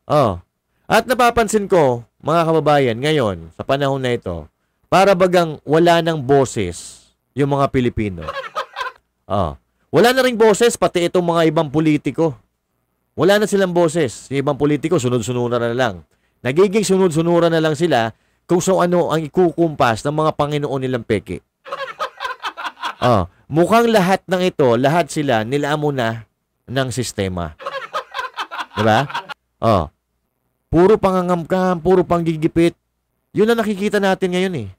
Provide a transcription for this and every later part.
Oh. At napapansin ko, mga kababayan, ngayon, sa panahon na ito, para bagang wala ng boses yung mga Pilipino. Oh. Wala na ring boses, pati itong mga ibang politiko. Wala na silang boses. Yung ibang politiko, sunod-sunuran na lang. Nagiging sunod-sunuran na lang sila kung so ano ang ikukumpas ng mga Panginoon nilang peke. Oh, mukhang lahat ng ito, lahat sila nilaamo na ng sistema. Diba? Oh, puro pangangamkam, puro panggigipit. Yun ang nakikita natin ngayon eh.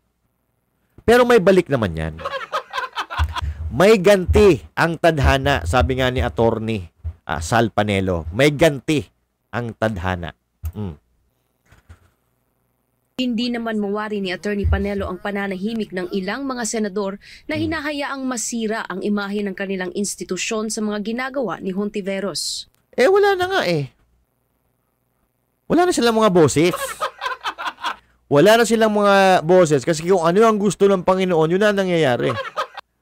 Pero may balik naman yan. May ganti ang tadhana, sabi nga ni Attorney Sal Panelo. May ganti ang tadhana. Hindi naman mawari ni Attorney Panelo ang pananahimik ng ilang mga senador na hinahayaang masira ang imahe ng kanilang institusyon sa mga ginagawa ni Hontiveros. Wala na nga eh. Wala na silang mga boses. Wala na silang mga boses kasi kung ano ang gusto ng Panginoon, yun na nangyayari.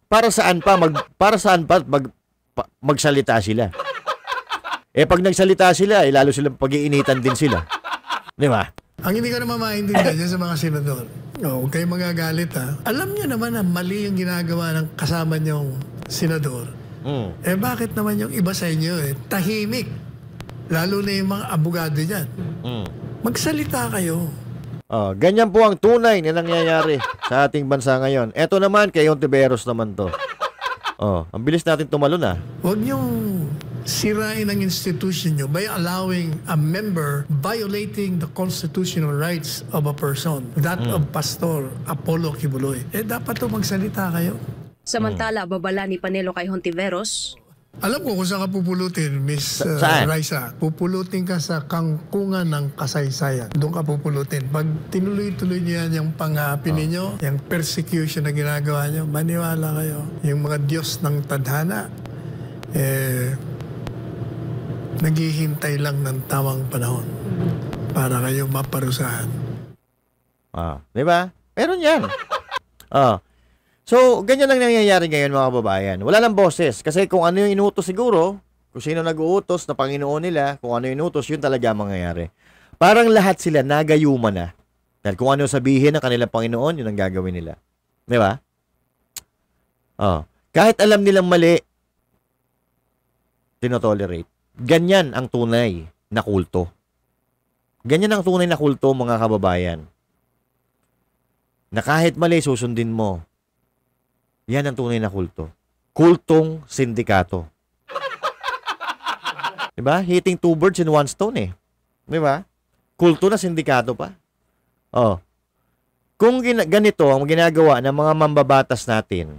Para saan pa magsalita sila? Pag nagsalita sila, lalo silang pag-iinitan din sila. Di ba? Ang hindi ko naman maintindihan dyan sa mga senador, huwag kayong magagalit ha. Alam niyo naman na mali yung ginagawa ng kasama niyong senador. Bakit naman yung iba sa inyo tahimik? Lalo na yung mga abogado dyan. Magsalita kayo. Ganyan po ang tunay na nangyayari sa ating bansa ngayon. Eto naman, kay Hontiveros naman to. Ang bilis natin tumalon ah. Huwag niyong sirain ang institution niyo by allowing a member violating the constitutional rights of a person. That of Pastor Apollo Kibuloy. Dapat to magsalita kayo. Samantala, babala ni Panelo kay Hontiveros, alam ko kung saan ka pupulutin, Miss Raisa. Pupulutin ka sa kangkungan ng kasaysayan. Doon ka pupulutin. Pag tinuloy-tuloy niyo yan, yung pang-aapi ninyo, yung persecution na ginagawa niyo, maniwala kayo. Yung mga Diyos ng tadhana, naghihintay lang ng tamang panahon para kayo maparusahan. Di ba? Meron yan. So, ganyan lang nangyayari ngayon mga kababayan. Wala lang boses. Kasi kung ano yung inuutos siguro, kung sino nag-uutos na Panginoon nila, kung ano yung inuutos, yun talaga mangyayari. Parang lahat sila nagayuma na. Dahil kung ano sabihin ng kanilang Panginoon, yun ang gagawin nila. Di ba? Kahit alam nilang mali, tinotolerate. Ganyan ang tunay na kulto. Ganyan ang tunay na kulto mga kababayan. Na kahit mali, susundin mo. Yan ang tunay na kulto. Kultong sindikato. Diba? Hitting two birds in one stone eh. Diba? Kulto na sindikato pa. Kung ganito ang ginagawa ng mga mambabatas natin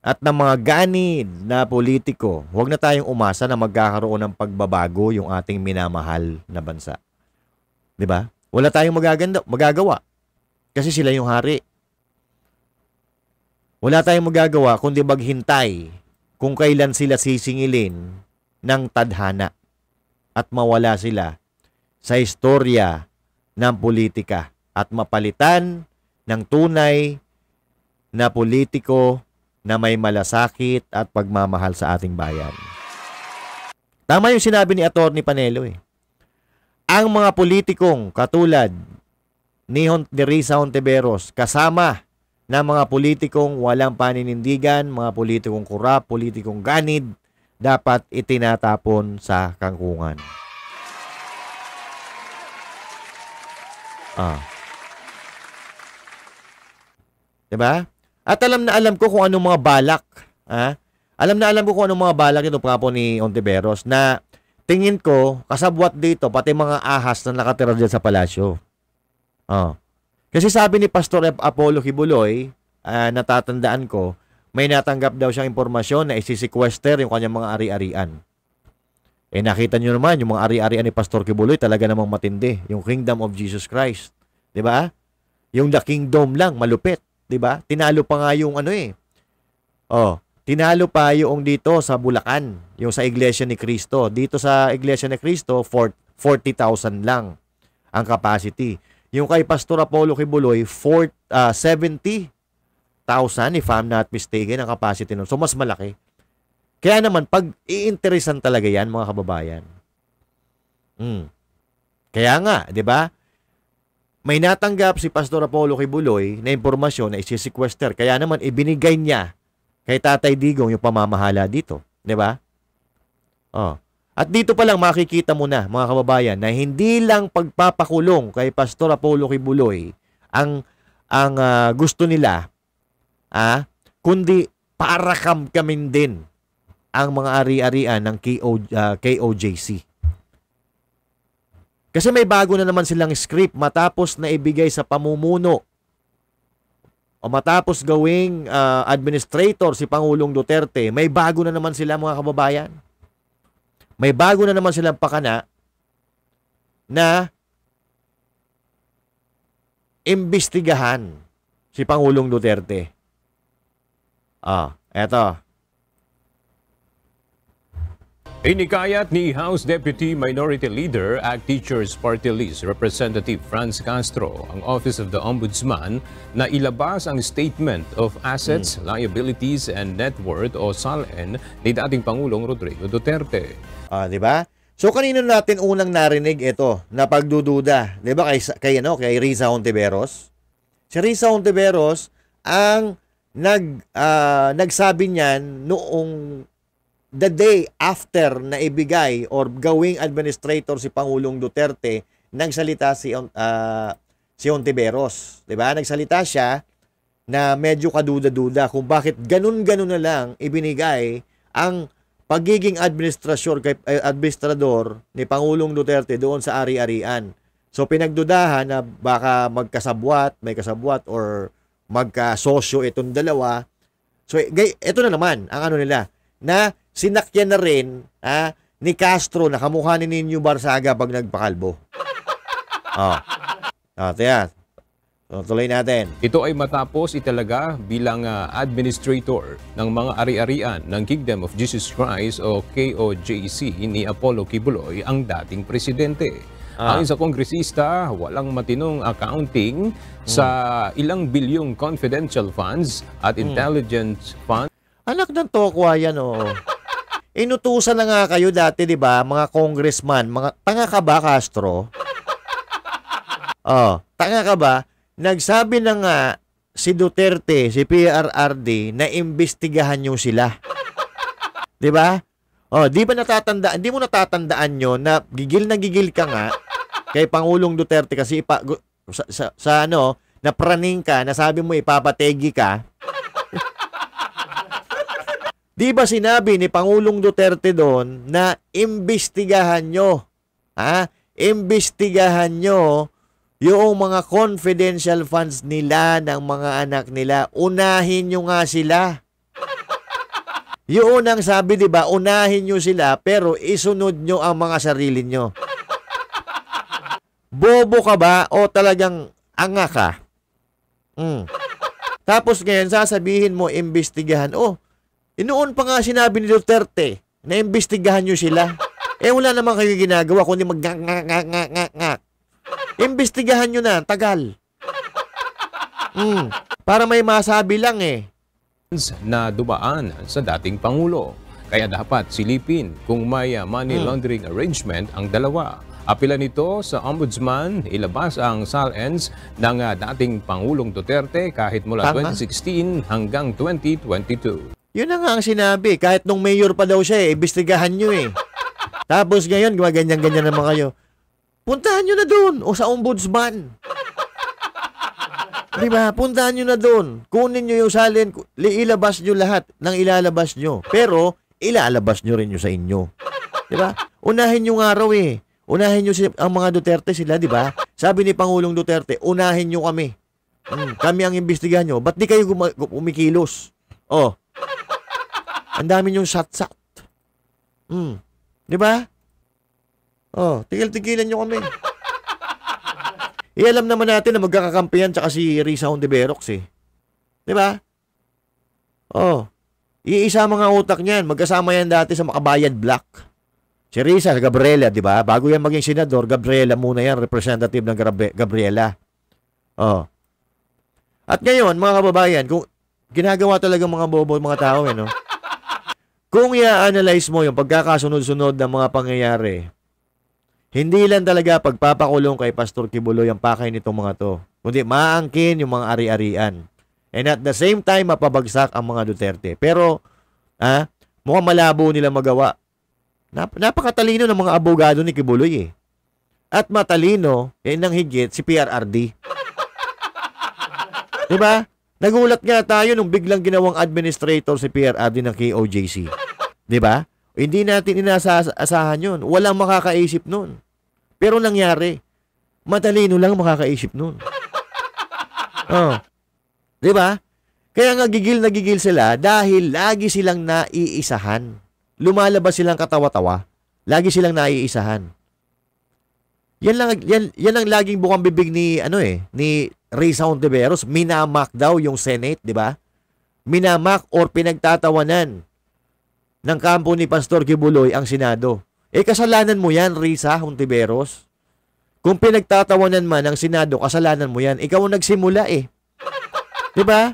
at ng mga ganid na politiko, huwag na tayong umasa na magkakaroon ng pagbabago yung ating minamahal na bansa. Diba? Wala tayong magagawa. Kasi sila yung hari. Wala tayong magagawa kundi maghintay kung kailan sila sisingilin ng tadhana at mawala sila sa istorya ng politika at mapalitan ng tunay na politiko na may malasakit at pagmamahal sa ating bayan. Tama yung sinabi ni Attorney Panelo eh. Ang mga politikong katulad ni Risa Hontiveros kasama na mga politikong walang paninindigan, mga politikong kurap, politikong ganid, dapat itinatapon sa kangkungan. Diba? At alam na alam ko kung anong mga balak. Alam na alam ko kung anong mga balak ito po ni Hontiveros na tingin ko, kasabwat dito, pati mga ahas na nakatira dyan sa palasyo. Kasi sabi ni Pastor Apollo Kibuloy, natatandaan ko, may natanggap daw siyang impormasyon na isisequester yung kanyang mga ari-arian. Nakita nyo naman, yung mga ari-arian ni Pastor Kibuloy talaga namang matindi. Yung Kingdom of Jesus Christ. Diba? Yung The Kingdom lang, malupit. Diba? Tinalo pa nga yung tinalo pa yung dito sa Bulacan, yung sa Iglesia ni Cristo. Dito sa Iglesia ni Cristo, 40,000 lang ang capacity. Yung kay Pastor Apollo Kibuloy, 70,000 if I'm not mistaken ang capacity nun. So, mas malaki. Kaya naman, pag iinteresan talaga yan, mga kababayan. Mm. Kaya nga, 'di ba? May natanggap si Pastor Apollo Kibuloy na impormasyon na isi-sequester. Kaya naman ibinigay niya kay Tatay Digong yung pamamahala dito, 'di ba? Oh. At dito pa lang makikita mo na, mga kababayan, na hindi lang pagpapakulong kay Pastor Apollo Kibuloy ang gusto nila, kundi para kamkamin din ang mga ari-arian ng KOJC. Kasi may bago na naman silang script matapos na ibigay sa pamumuno o matapos gawing administrator si Pangulong Duterte, may bago na naman sila, mga kababayan. May bago na naman silang pakana na imbestigahan si Pangulong Duterte. Eto. Inikayat ni House Deputy Minority Leader at Teachers Party List Representative Franz Castro ang Office of the Ombudsman na ilabas ang Statement of Assets, Liabilities and Net Worth o SALN ni dating Pangulong Rodrigo Duterte. Di ba? So kanino natin unang narinig ito na pagdududa, 'di ba, kay Risa Hontiveros? Si Risa Hontiveros ang nagsabi niyan noong the day after na ibigay or gawing administrator si Pangulong Duterte, nagsalita si Hontiveros, 'di ba? Nagsalita siya na medyo kaduda-duda kung bakit ganun-ganun na lang ibinigay ang pagiging administrador ni Pangulong Duterte doon sa ari-arian. So pinagdudahan na baka may kasabwat or magkasosyo itong dalawa. So ito na naman ang ano nila, na sinakyan na rin ni Castro na kamukha ni Nino Barsaga pag nagpakalbo. Tiyan. So, tuloy natin. Ito ay matapos italaga bilang administrator ng mga ari-arian ng Kingdom of Jesus Christ o KOJC ni Apollo Kibuloy ang dating presidente. Ayon sa kongresista, walang matinong accounting sa ilang bilyong confidential funds at intelligence funds. Anak ng tokwa yan, Inutusan na nga kayo dati, di ba, mga congressman, mga tanga ka ba, Castro? Tanga ka ba? Nagsabi na nga si Duterte, si PRRD, na imbestigahan nyo sila. Di ba? Di ba natatandaan, di mo natatandaan nyo na gigil ka nga kay Pangulong Duterte kasi napraning ka, nasabi mo ipapategi ka. Di ba sinabi ni Pangulong Duterte doon na imbestigahan nyo? Imbestigahan nyo yung mga confidential funds nila ng mga anak nila. Unahin nyo nga sila. Yun ang sabi, di ba? Unahin nyo sila pero isunod nyo ang mga sarili nyo. Bobo ka ba o talagang anga ka? Tapos ngayon sasabihin mo imbestigahan. Inoon pa nga sinabi ni Duterte na imbestigahan nyo sila. Wala naman kayo ginagawa kundi mag-ngak. Imbestigahan nyo na, tagal. Para may masabi lang na dumaan sa dating Pangulo. Kaya dapat silipin kung may money laundering arrangement ang dalawa. Apila nito sa Ombudsman, ilabas ang SALNs ng dating Pangulong Duterte kahit mula 2016 hanggang 2022. Yun na nga ang sinabi. Kahit nung mayor pa daw siya, imbestigahan nyo Tapos ngayon, gumaganyan-ganyan naman kayo. Puntahan nyo na doon o sa Ombudsman. Diba? Puntahan nyo na doon. Kunin nyo yung salin, ilabas nyo lahat ng ilalabas nyo. Pero, ilalabas nyo rin nyo sa inyo. Diba? Unahin nyo nga raw Unahin nyo ang mga Duterte sila, diba? Sabi ni Pangulong Duterte, unahin nyo kami. Kami ang imbestigahan nyo. Ba't di kayo umikilos? Ang dami nyong sat-sat. Diba? Tigil-tigilan nyo kami. Alam naman natin na magkakakampihan tsaka si Risa Hontiveros Diba? Iisa mga utak niyan. Magkasama yan dati sa Makabayan Black. Si Risa, Gabriela, diba? Bago yan maging senador, Gabriela muna yan, representative ng Gabriela. At ngayon, mga kababayan, kung ginagawa talaga mga bobo, mga tao, kung i-analyze mo yung pagkakasunod-sunod ng mga pangyayari, Hindi lang talaga pagpapakulong kay Pastor Kibuloy ang pakay nitong mga to, kundi maangkin yung mga ari-arian. And at the same time, mapabagsak ang mga Duterte. Pero, mukhang malabo nila magawa. Napakatalino ng mga abogado ni Kibuloy eh. At matalino, nang higit, si PRRD. Diba? Nagulat nga tayo nung biglang ginawang administrator si PRRD ng KOJC. Diba? Hindi natin inaasahan yun. Walang makakaisip nun. Pero nangyari. Matalino lang makakaisip nun. Oh. Diba? Kaya nga gigil na gigil sila dahil lagi silang naiisahan. Lumalabas silang katawa-tawa. Lagi silang naiisahan. Yan ang laging bukang bibig ni ni Risa Hontiveros. Minamak daw yung Senate, di ba? Minamak or pinagtatawanan ng kampo ni Pastor Kibuloy ang Senado. Kasalanan mo yan, Risa Hontiveros. Kung pinagtatawanan man ng Senado, kasalanan mo yan. Ikaw ang nagsimula eh. Di ba?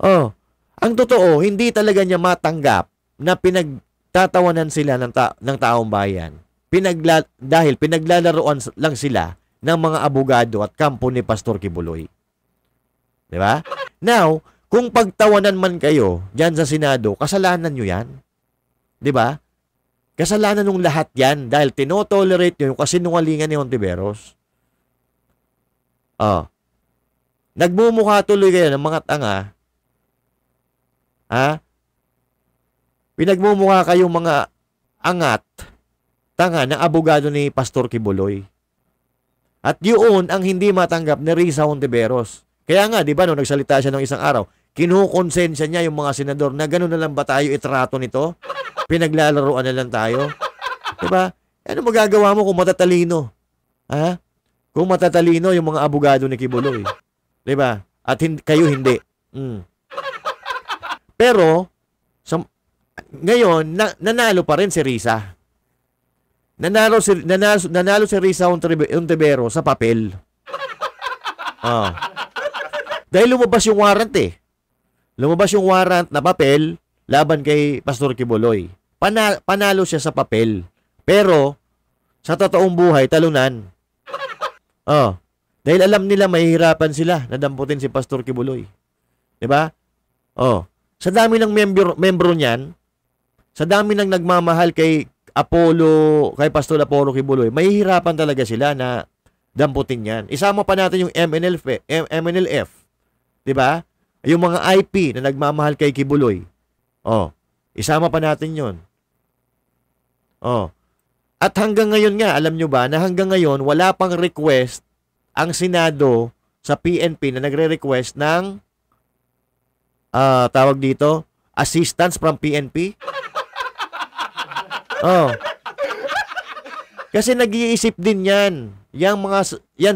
Oh. Ang totoo, hindi talaga niya matanggap na pinagtatawanan sila ng taong bayan. Dahil pinaglalaroan lang sila ng mga abogado at kampo ni Pastor Kibuloy. Di ba? Now, kung pagtawanan man kayo dyan sa Senado, kasalanan nyo yan. Di ba? Kasalanan ng lahat yan dahil tinotolerate nyo yung kasinungalingan ni Hontiveros. Nagmumukha tuloy kayo ng mga tanga. Pinagmumukha kayong mga tanga ng abogado ni Pastor Kibuloy. At yun ang hindi matanggap ni Risa Hontiveros. Kaya nga, di ba, nung nagsalita siya ng isang araw, kinukonsensya niya yung mga senador na gano'n na lang ba tayo itrato nito? Pinaglalaroan na lang tayo? Di ba? Ano magagawa mo kung matatalino? Kung matatalino yung mga abogado ni Kibuloy. Di ba? At kayo hindi. Pero, ngayon, nanalo pa rin si Risa. Nanalo si Risa Hontiveros sa papel. Dahil lumabas yung warrant eh. Lumabas yung warrant na papel laban kay Pastor Kibuloy. Panalo siya sa papel. Pero, sa totoong buhay, talunan. Dahil alam nila mahihirapan sila na damputin si Pastor Kibuloy. Diba? Sa dami ng membro niyan, sa dami ng nagmamahal kay Pastor Apollo Kibuloy, mahihirapan talaga sila na damputin yan. Isama pa natin yung MNLF. Diba? Yung mga IP na nagmamahal kay Kibuloy. Isama pa natin yun. At hanggang ngayon nga, alam nyo ba, na hanggang ngayon, wala pang request ang Senado sa PNP na nagre-request ng tawag dito, assistance from PNP. Kasi nag-iisip din yan. Yan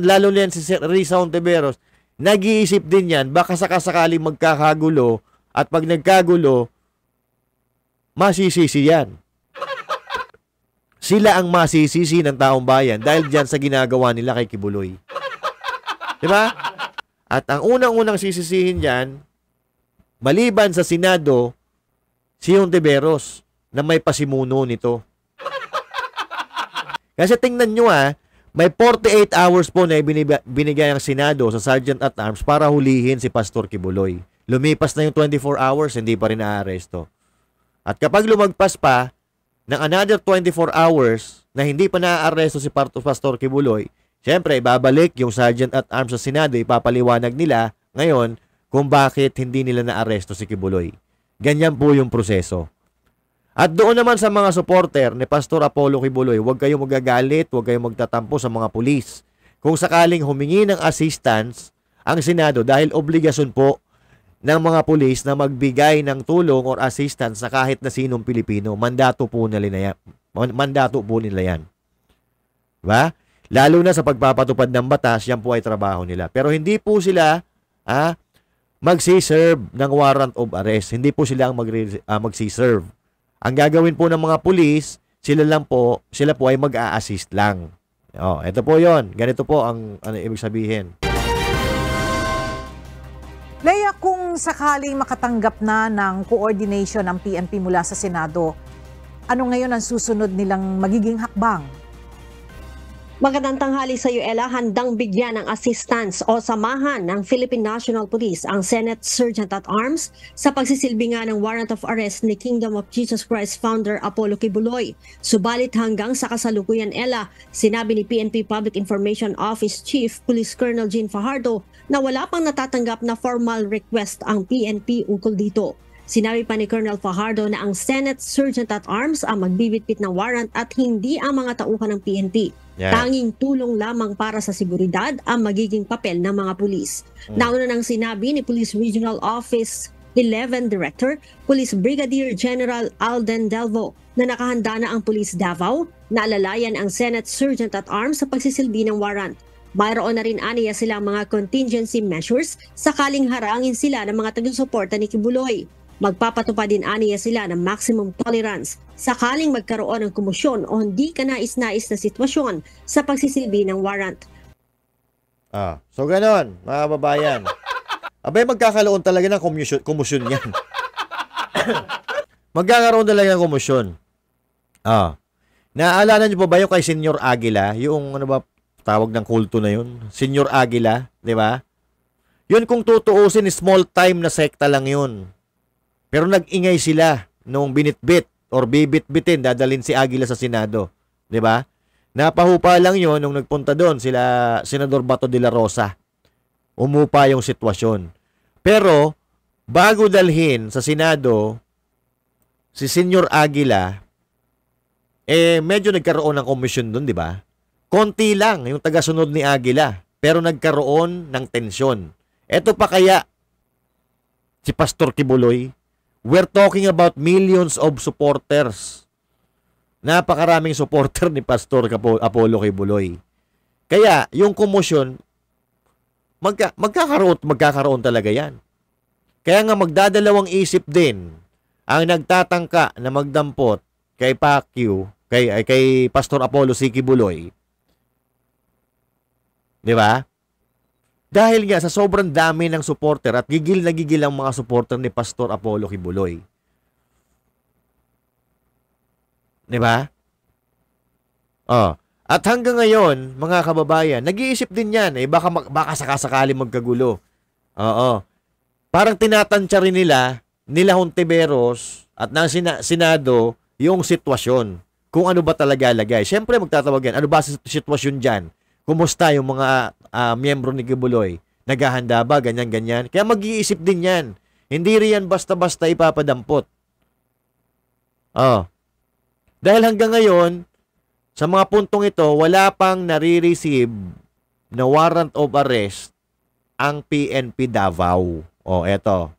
lalo na yan si Risa Hontiveros. Nag-iisip din yan, baka sakasakali magkakagulo at pag nagkagulo, masisisi yan. Sila ang masisisi ng taong bayan dahil dyan sa ginagawa nila kay Kibuloy. Diba? At ang unang-unang sisisihin dyan, maliban sa Senado, si Hontiveros na may pasimuno nito. Kasi tingnan nyo may 48 hours po na binigay ang Senado sa Sergeant at Arms para hulihin si Pastor Kibuloy. Lumipas na yung 24 hours, hindi pa rin naaresto. At kapag lumagpas pa ng another 24 hours na hindi pa naaaresto si Pastor Kibuloy, siyempre, babalik yung Sergeant at Arms sa Senado, ipapaliwanag nila ngayon kung bakit hindi nila naaresto si Kibuloy. Ganyan po yung proseso. At doon naman sa mga supporter ni Pastor Apollo Kibuloy, huwag kayong magagalit, huwag kayong magtatampo sa mga pulis. Kung sakaling humingi ng assistance ang Senado dahil obligasyon po ng mga pulis na magbigay ng tulong or assistance sa kahit na sinong Pilipino, mandato po nila yan. Diba? Lalo na sa pagpapatupad ng batas, yan po ay trabaho nila. Pero hindi po sila magsiserve ng warrant of arrest. Hindi po sila ang magsiserve. Ang gagawin po ng mga pulis, sila po ay mag-a-assist lang. Ito po yon. Ganito po ang ibig sabihin. Leia, kung sakaling makatanggap na ng coordination ng PNP mula sa Senado, ano ngayon ang susunod nilang magiging hakbang? Magandang tanghali sa iyo, Ella. Handang bigyan ng assistance o samahan ng Philippine National Police ang Senate Sergeant at Arms sa pagsisilbi nga ng warrant of arrest ni Kingdom of Jesus Christ founder Apollo Kibuloy. Subalit hanggang sa kasalukuyan, Ella, sinabi ni PNP Public Information Office Chief Police Colonel Jean Fajardo na wala pang natatanggap na formal request ang PNP ukol dito. Sinabi pa ni Colonel Fajardo na ang Senate Sergeant at Arms ang magbibitbit ng warrant at hindi ang mga tauhan ng PNP. Tanging tulong lamang para sa seguridad ang magiging papel ng mga pulis. Nauna nang sinabi ni Police Regional Office 11 Director, Police Brigadier General Alden Delvo na nakahanda na ang Police Davao na alalayan ang Senate Sergeant at Arms sa pagsisilbi ng warrant. Mayroon na rin aniya silang mga contingency measures sakaling harangin sila ng mga taga-suporta ni Kibuloy. Magpapatupad din aniya sila ng maximum tolerance sakaling magkaroon ng komosyon o hindi kanais-nais na sitwasyon sa pagsisilbi ng warrant. So ganon, mga kababayan. Abay, magkakaroon talaga ng komosyon yan. Magkakaroon talaga ng komosyon. Naaalala niyo pa ba yung kay Senyor Aguila? Yung ano ba tawag ng kulto na yun? Senyor Aguila, di ba? Yun kung tutuusin, small time na sekta lang yun. Pero nag-ingay sila nung binitbit or bibitbitin, dadalhin si Aguila sa Senado. Di ba? Napahupa lang yon nung nagpunta doon sila Senador Bato de la Rosa. Umupa yung sitwasyon. Pero, bago dalhin sa Senado, si Senyor Aguila, medyo nagkaroon ng komisyon doon, di ba? Konti lang yung tagasunod ni Aguila, pero nagkaroon ng tensyon. Eto pa kaya si Pastor Kibuloy? We're talking about millions of supporters. Napakaraming supporter ni Pastor Apollo Kibuloy. Kaya, yung komosyon, magkakaroon talaga yan. Kaya nga magdadalawang isip din ang nagtatangka na magdampot kay Pacquiao, kay Pastor Apollo C. Kibuloy. Di ba? Dahil nga sa sobrang dami ng supporter at gigil na gigil ang mga supporter ni Pastor Apollo Kibuloy. Di ba? At hanggang ngayon, mga kababayan, nag-iisip din yan. Baka sakasakali magkagulo. Parang tinatansya rin nila Hontiveros at ng Senado yung sitwasyon. Kung ano ba talaga lagay. Siyempre magtatawag yan. Ano ba sitwasyon dyan? Kumusta yung mga miyembro ni Kibuloy? Naghahanda ba? Ganyan-ganyan. Kaya mag-iisip din yan. Hindi riyan basta-basta ipapadampot. Dahil hanggang ngayon, sa mga puntong ito, wala pang nare-receive na warrant of arrest ang PNP Davao. Eto.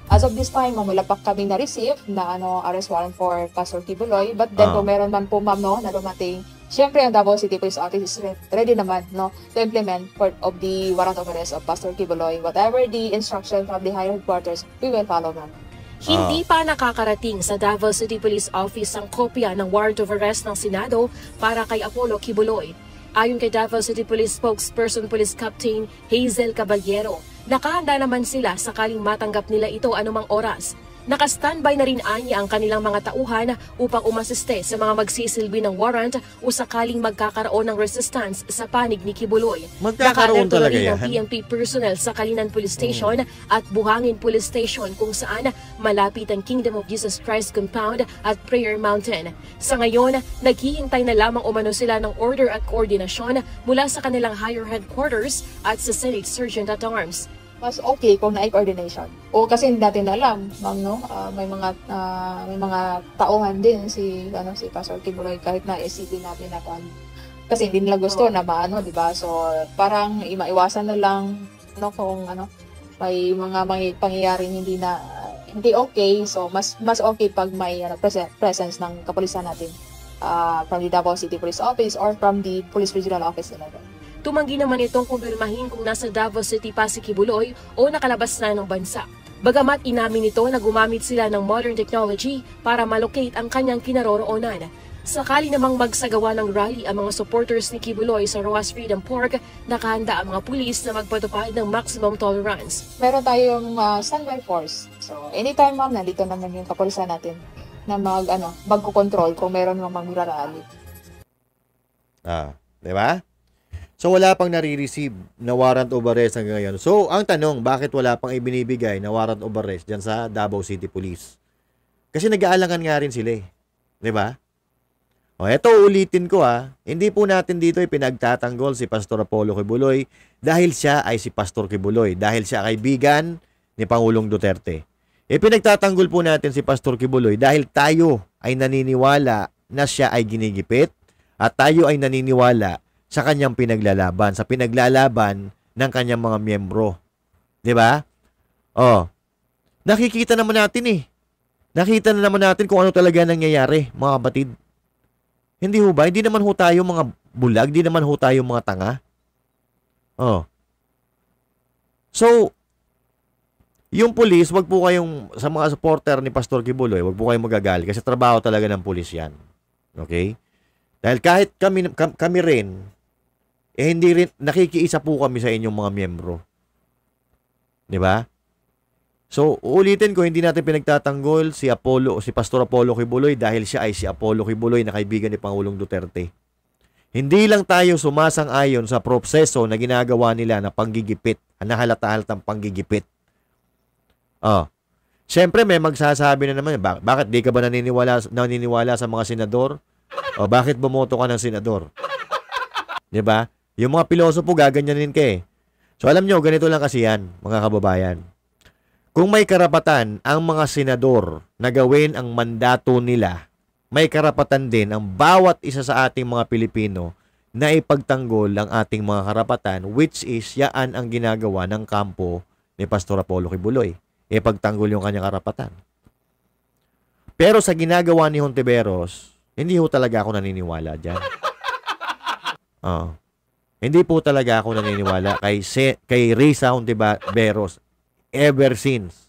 As of this time, wala pa kami na-receive na arrest warrant for Pastor Kibuloy. But then, kung meron man po, ma'am, na dumating, siyempre, ang Davao City Police Office is ready naman to implement part of the warrant of arrest of Pastor Kibuloy. Whatever the instruction from the higher headquarters, we will follow, ma'am. Hindi pa nakakarating sa Davao City Police Office ang kopya ng warrant of arrest ng Senado para kay Apollo Kibuloy. Ayon kay Davao City Police spokesperson Police Captain Hazel Caballero, nakahanda naman sila sakaling matanggap nila ito anumang oras. Naka-standby na rin anya ang kanilang mga tauhan upang umasiste sa mga magsisilbi ng warrant o sakaling magkakaroon ng resistance sa panig ni Kibuloy. Magkakaroon talaga yan. Ng PNP personnel sa Kalinan Police Station at Buhangin Police Station kung saan malapit ang Kingdom of Jesus Christ Compound at Prayer Mountain. Sa ngayon, naghihintay na lamang umano sila ng order at koordinasyon mula sa kanilang higher headquarters at sa Senate Sergeant at Arms. Mas okay kung na-coordination. O kasi hindi natin alam, ma'am, may mga tauhan din si Pastor Kibuloy kahit na isipin natin na kasi hindi nila gusto na di ba? So parang maiwasan na lang kung may mga pangyayaring hindi okay. So mas okay pag may presence ng kapulisan natin from the Davao City Police Office or from the Police Regional Office 11. Tumanggi naman itong kumpirmahin kung nasa Davao City pa si Kibuloy o nakalabas na ng bansa. Bagamat inamin nito na gumamit sila ng modern technology para malocate ang kanyang kinaroroonan. Sakali namang magsagawa ng rally ang mga supporters ni Kibuloy sa Roas Freedom Park, nakahanda ang mga pulis na magpatupad ng maximum tolerance. Meron tayong standby force. So anytime, ma'am, nandito naman yung kapulisan natin na magko-control kung meron mang magrarally. Di ba? So, wala pang nare-receive na warrant of arrest hanggang ngayon. So, ang tanong, bakit wala pang ibinibigay na warrant of arrest dyan sa Davao City Police? Kasi nag-aalangan nga rin sila eh. Di ba? O, eto ulitin ko hindi po natin dito pinagtatanggol si Pastor Apollo Kibuloy dahil siya ay si Pastor Kibuloy, dahil siya kaibigan ni Pangulong Duterte. Pinagtatanggol po natin si Pastor Kibuloy dahil tayo ay naniniwala na siya ay ginigipit at tayo ay naniniwala sa kanyang pinaglalaban, sa pinaglalaban ng kanyang mga miyembro. 'Di ba? Nakikita naman natin Nakita na naman natin kung ano talaga nangyayari, mga kapatid. Hindi ho ba? Hindi naman ho tayo mga bulag, hindi naman ho tayo mga tanga. So, yung pulis, wag po kayong, sa mga supporter ni Pastor Kibuloy, wag po kayong magagali kasi trabaho talaga ng pulis yan. Okay? Dahil kahit kami rin, hindi rin, nakikiisa po kami sa inyong mga miyembro. Di ba? So, ulitin ko, hindi natin pinagtatanggol si Pastor Apollo Kibuloy dahil siya ay si Apollo Kibuloy na kaibigan ni Pangulong Duterte. Hindi lang tayo sumasang-ayon sa proseso na ginagawa nila na panggigipit, na halata-halatang panggigipit. Siyempre, may magsasabi na naman, bakit di ka ba naniniwala sa mga senador? Bakit bumoto ka ng senador? Diba? Yung mga pilosopo, gaganyanin ka eh. So, alam nyo, ganito lang kasi yan, mga kababayan. Kung may karapatan ang mga senador na gawin ang mandato nila, may karapatan din ang bawat isa sa ating mga Pilipino na ipagtanggol ang ating mga karapatan, which is yaan ang ginagawa ng kampo ni Pastor Apollo Kibuloy. Ipagtanggol yung kanyang karapatan. Pero sa ginagawa ni Hontiveros, hindi ho talaga ako naniniwala dyan. Hindi po talaga ako naniniwala kay Risa Hontiveros ever since